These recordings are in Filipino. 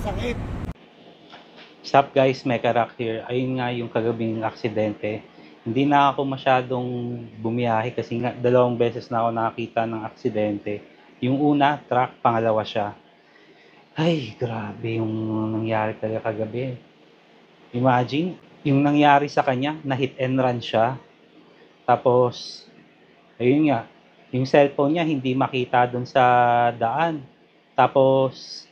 sakit. Sup guys, Mekarak here. Ayun nga yung kagabing aksidente. Hindi na ako masyadong bumiyahe kasi nga 2 beses na ako nakakita ng aksidente. Yung una, truck, pangalawa siya. Ay, grabe yung nangyari talaga kagabi. Imagine, yung nangyari sa kanya, na hit and run siya. Tapos, ayun nga, yung cellphone niya hindi makita dun sa daan. Tapos,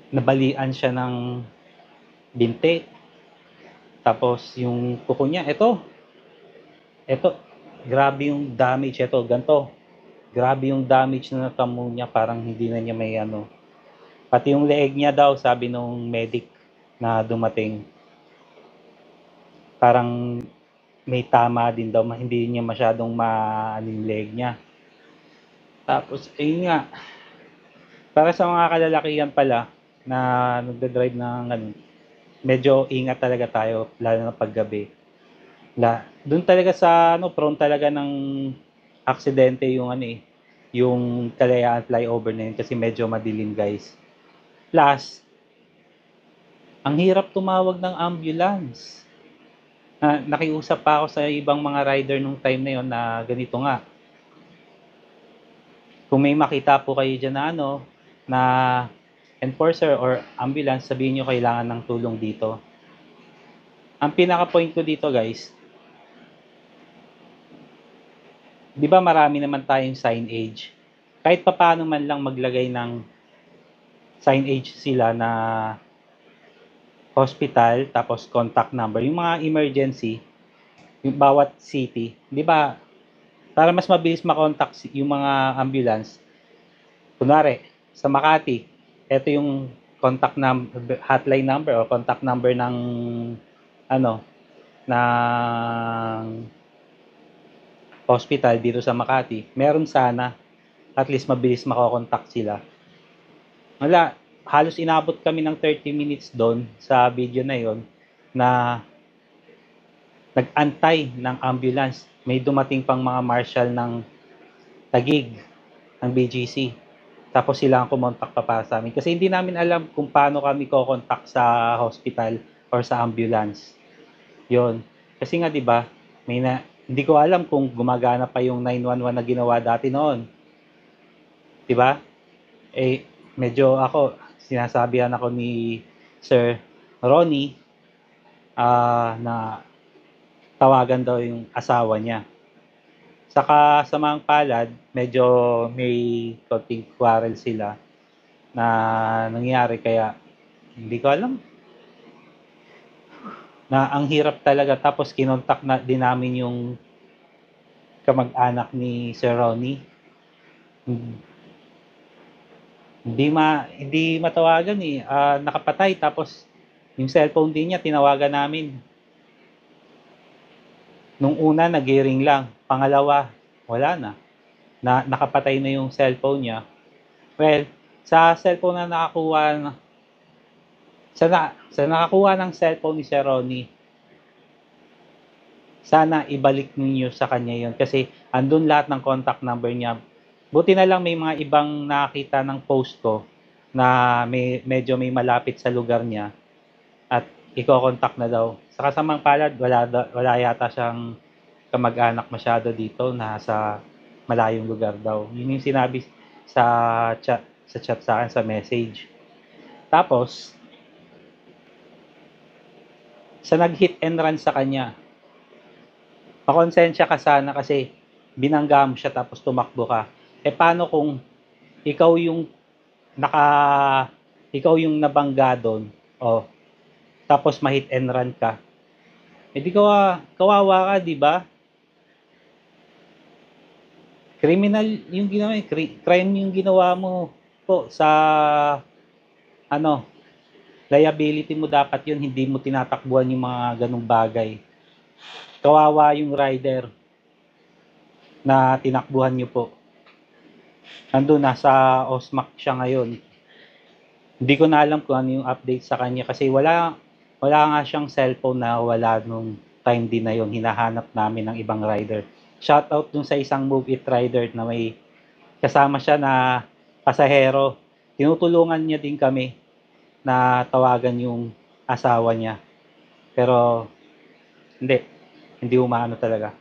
nabalian siya ng binte. Tapos yung kuko niya, ito, grabe yung damage, ito, ganito. Grabe yung damage na natamo niya, parang hindi na niya may ano. Pati yung leeg niya daw, sabi nung medic na dumating, parang may tama din daw, hindi niya masyadong maaning leg niya. Tapos, ayun nga, para sa mga kalalakihan pala na nagda-drive ng ano, medyo ingat talaga tayo, lalo na paggabi. Doon talaga sa ano, prone talaga ng aksidente yung ano eh, yung Kalayaan flyover na yun kasi medyo madilim guys. Plus, ang hirap tumawag ng ambulance. Nakiusap pa ako sa ibang mga rider nung time na yon na ganito nga. Kung may makita po kayo dyan na ano, na enforcer or ambulance, sabihin nyo kailangan ng tulong dito. Ang pinaka-point ko dito guys, di ba marami naman tayong signage? Kahit papaano man lang maglagay ng signage sila na hospital, tapos contact number, yung mga emergency, yung bawat city, di ba, para mas mabilis makontak yung mga ambulance, kunwari, sa Makati, ito yung contact number, hotline number o contact number ng ano, ng hospital dito sa Makati, meron sana, at least mabilis makokontak sila. Wala, halos inabot kami ng 30 minutes doon sa video na yon na nag-antay ng ambulance. May dumating pang mga marshal ng Taguig, ng BGC. Tapos sila ang kumontak pa para sa amin. Kasi hindi namin alam kung paano kami kokontak sa hospital or sa ambulance. Yon. Kasi nga 'di ba, hindi ko alam kung gumagana pa yung 911 na ginawa dati noon. 'Di ba? Eh medyo ako sinasabihan ako ni Sir Ronnie na tawagan daw yung asawa niya. Sa kasamang palad, medyo may konting quarrel sila na nangyari kaya hindi ko alam na ang hirap talaga. Tapos kinontak na din namin yung kamag-anak ni Sir Ronnie. Hindi matawagan eh. Nakapatay tapos yung cellphone din niya tinawagan namin. Nung una nag-ring lang, pangalawa wala na. Nakapatay na yung cellphone niya. Well, sa cellphone na nakakuha na, sa nakakuha ng cellphone ni Sir Ronnie, sana ibalik ninyo sa kanya yon kasi andun lahat ng contact number niya. Buti na lang may mga ibang nakita ng post ko na medyo may malapit sa lugar niya at i-contact na daw. Sa kasamang palad, wala yata siyang kamag-anak masyado dito na sa malayong lugar daw. Yun yung sinabi sa chat sa akin sa message. Tapos, sa nag-hit and run sa kanya, makonsensya ka sana kasi binangga mo siya tapos tumakbo ka. Eh paano kung ikaw yung naka ikaw yung nabangga doon, oh, tapos ma-hit and run ka? Eh di kawawa ka, di ba? Criminal yung ginawa, crime yung ginawa mo po sa ano, liability mo dapat yun, hindi mo tinatakbuhan yung mga ganung bagay. Kawawa yung rider na tinakbuhan nyo po. Nandun, nasa OSMAC siya ngayon. Hindi ko na alam kung ano yung update sa kanya kasi wala nga siyang cellphone na wala nung time din na yun. Hinahanap namin ng ibang rider. Shoutout dun sa isang Move It rider na may kasama siya na pasahero. Tinutulungan niya din kami. na tawagan yung asawa niya. Pero hindi umaano talaga.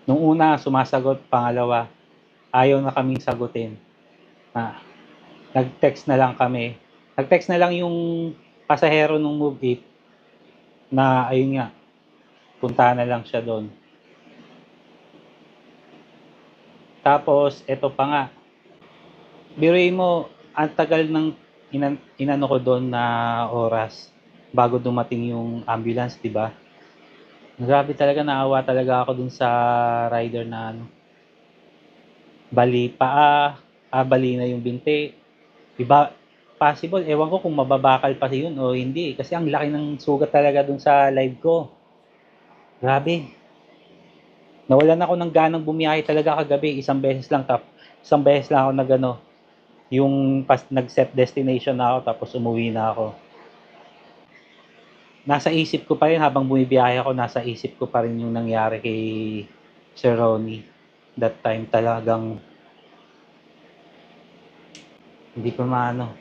Nung una, sumasagot, pangalawa, ayaw na kaming sagutin. Nag-text na lang kami. Nag-text na lang yung pasahero ng Move It na ayun nga, punta na lang siya doon. Tapos, eto pa nga, biruin mo, ang tagal ng inano ko doon na oras bago dumating yung ambulance, di ba? Grabe talaga, naawa talaga ako dun sa rider na ano, bali paa, bali na yung binti. Iba, possible, ewan ko kung mababakal pa yun o hindi. Kasi ang laki ng sugat talaga dun sa live ko. Grabe. Nawalan ako ng ganang bumiyahe talaga kagabi. Isang beses lang ako nagano, yung nag-set destination na ako tapos umuwi na ako. Nasa isip ko pa rin habang bumibiyahe ako, nasa isip ko pa rin yung nangyari kay Sir Ronnie. That time talagang hindi pa maano.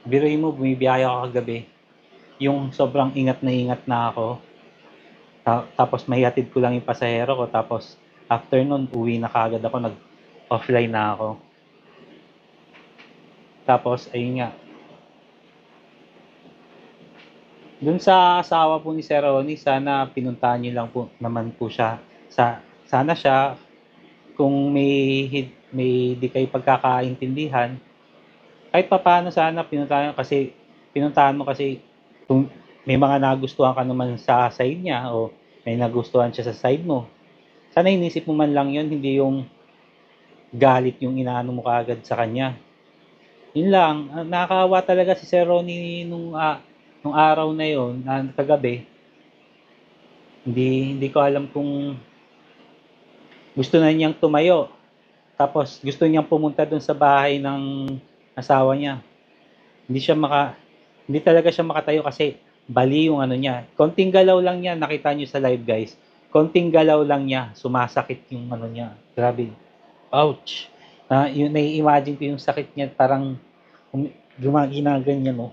Biruin mo, bumibiyahe ako kagabi. Yung sobrang ingat na ako. Tapos maihatid ko lang yung pasahero ko. Tapos after nun, uwi na kagad ako. Nag-offline na ako. Tapos, ayun nga. Dun sa asawa po ni Sir Ronnie, sana pinuntahan niyo lang po naman po siya. Sana siya, kung may di kayo pagkakaintindihan, kahit papaano sana pinuntahan mo kasi kung may mga nagustuhan ka naman sa side niya o may nagustuhan siya sa side mo, sana inisip mo man lang yun, hindi yung galit yung inaano mo kaagad sa kanya. Yun lang, nakakaawa talaga si Sir Ronnie nung araw na yun, kagabi. Hindi ko alam kung gusto na niyang tumayo. Tapos gusto niyang pumunta dun sa bahay ng asawa niya. Hindi talaga siya makatayo kasi bali yung ano niya. Konting galaw lang niya, nakita niyo sa live guys. Konting galaw lang niya, sumasakit yung ano niya. Grabe. Ouch. Yung nai-imagine ko yung sakit niya, parang ginaganyan, no.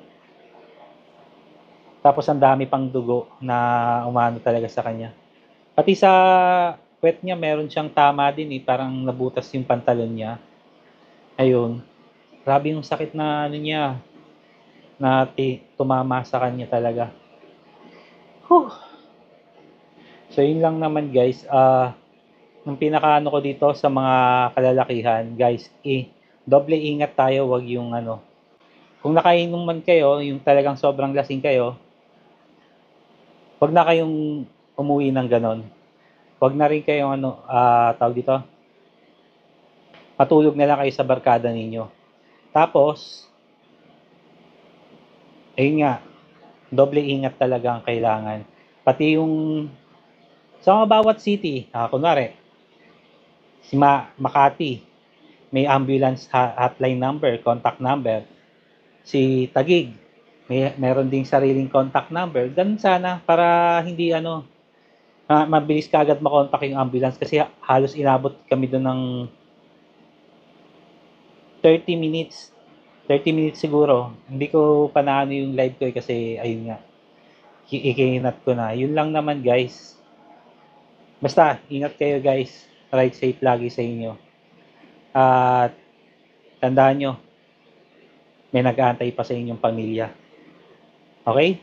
Tapos ang dami pang dugo na umano talaga sa kanya. Pati sa puwet niya meron siyang tama din eh, parang nabutas yung pantalon niya. Ayun. Grabe yung sakit na ano niya, na tumama sa kanya talaga. Whew. So yun lang naman guys. Yung pinakaano ko dito sa mga kalalakihan, guys, doble ingat tayo, wag yung ano. Kung nakainom man kayo, yung talagang sobrang lasing kayo, wag na kayong umuwi ng ganon. Wag na rin kayong ano, tawag dito, matulog na lang kayo sa barkada ninyo. Tapos, ayun nga, doble ingat talaga ang kailangan. Pati yung sa mga bawat city, kunwari, si Makati, may ambulance hotline number, contact number. Si Taguig, meron ding sariling contact number. Ganun sana para hindi ano, mabilis kaagad makontak yung ambulance kasi halos inabot kami doon ng 30 minutes. 30 minutes siguro. Hindi ko pa naano yung live ko kasi ayun nga, ikinat ko na. Yun lang naman guys. Basta, ingat kayo guys. Ride safe lagi sa inyo. At tandaan nyo, may nag-aantay pa sa inyong pamilya. Okay?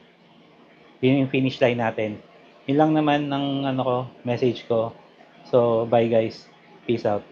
Yun yung finish line natin. Yun lang naman ng ano ko, message ko. So, bye guys. Peace out.